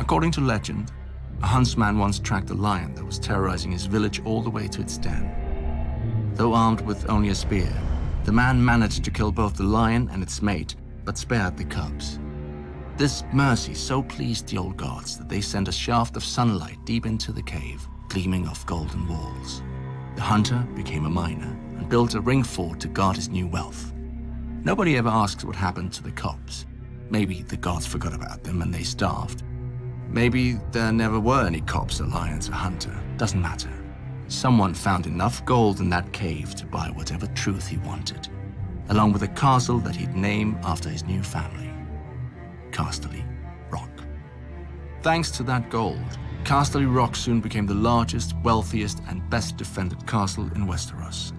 According to legend, a huntsman once tracked a lion that was terrorizing his village all the way to its den. Though armed with only a spear, the man managed to kill both the lion and its mate, but spared the cubs. This mercy so pleased the old gods that they sent a shaft of sunlight deep into the cave, gleaming off golden walls. The hunter became a miner and built a ring fort to guard his new wealth. Nobody ever asks what happened to the cubs. Maybe the gods forgot about them and they starved. Maybe there never were any cubs or lions or hunter. Doesn't matter. Someone found enough gold in that cave to buy whatever truth he wanted, along with a castle that he'd name after his new family. Casterly Rock. Thanks to that gold, Casterly Rock soon became the largest, wealthiest, and best defended castle in Westeros.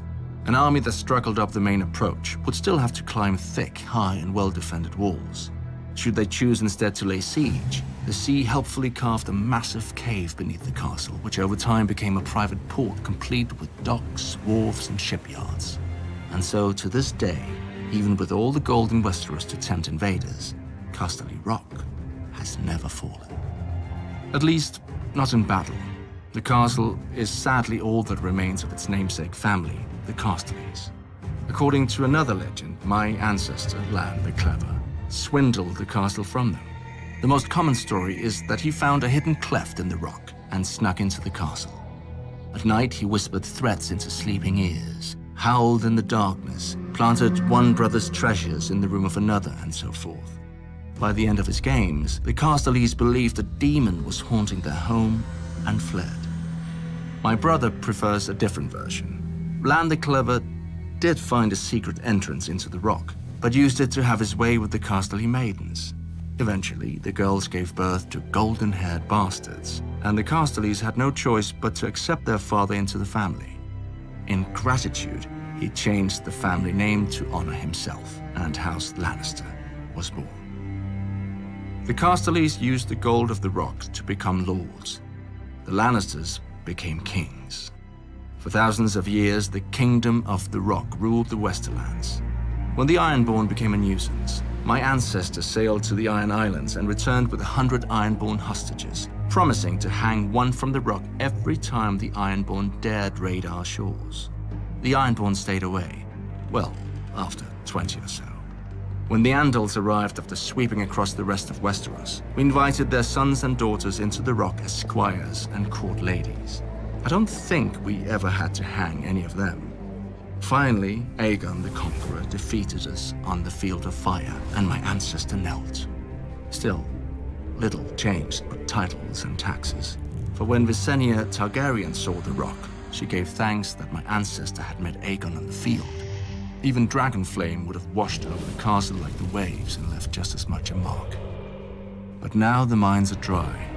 An army that struggled up the main approach would still have to climb thick, high, and well-defended walls. Should they choose instead to lay siege, the sea helpfully carved a massive cave beneath the castle, which over time became a private port complete with docks, wharves, and shipyards. And so, to this day, even with all the gold in Westeros to tempt invaders, Casterly Rock has never fallen. At least, not in battle. The castle is sadly all that remains of its namesake family, the Casterlys. According to another legend, my ancestor, Lan the Clever, swindled the castle from them. The most common story is that he found a hidden cleft in the rock and snuck into the castle. At night, he whispered threats into sleeping ears, howled in the darkness, planted one brother's treasures in the room of another, and so forth. By the end of his games, the Casterlys believed a demon was haunting their home and fled. My brother prefers a different version. Lan the Clever did find a secret entrance into the rock, but used it to have his way with the Casterly maidens. Eventually, the girls gave birth to golden-haired bastards, and the Casterlys had no choice but to accept their father into the family. In gratitude, he changed the family name to honor himself, and House Lannister was born. The Casterlys used the gold of the rock to become lords. The Lannisters became kings. For thousands of years, the Kingdom of the Rock ruled the Westerlands. When the Ironborn became a nuisance, my ancestors sailed to the Iron Islands and returned with 100 Ironborn hostages, promising to hang one from the rock every time the Ironborn dared raid our shores. The Ironborn stayed away, well, after 20 or so. When the Andals arrived after sweeping across the rest of Westeros, we invited their sons and daughters into the rock as squires and court ladies. I don't think we ever had to hang any of them. Finally, Aegon the Conqueror defeated us on the Field of Fire, and my ancestor knelt. Still, little changed but titles and taxes. For when Visenya Targaryen saw the rock, she gave thanks that my ancestor had met Aegon on the field. Even Dragonflame would have washed over the castle like the waves and left just as much a mark. But now the mines are dry,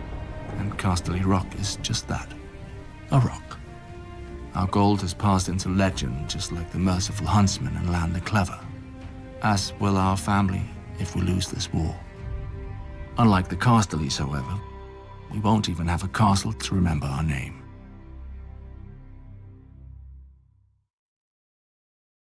and Casterly Rock is just that, a rock. Our gold has passed into legend, just like the merciful huntsman and Lan the Clever. As will our family if we lose this war. Unlike the Casterlys, however, we won't even have a castle to remember our name.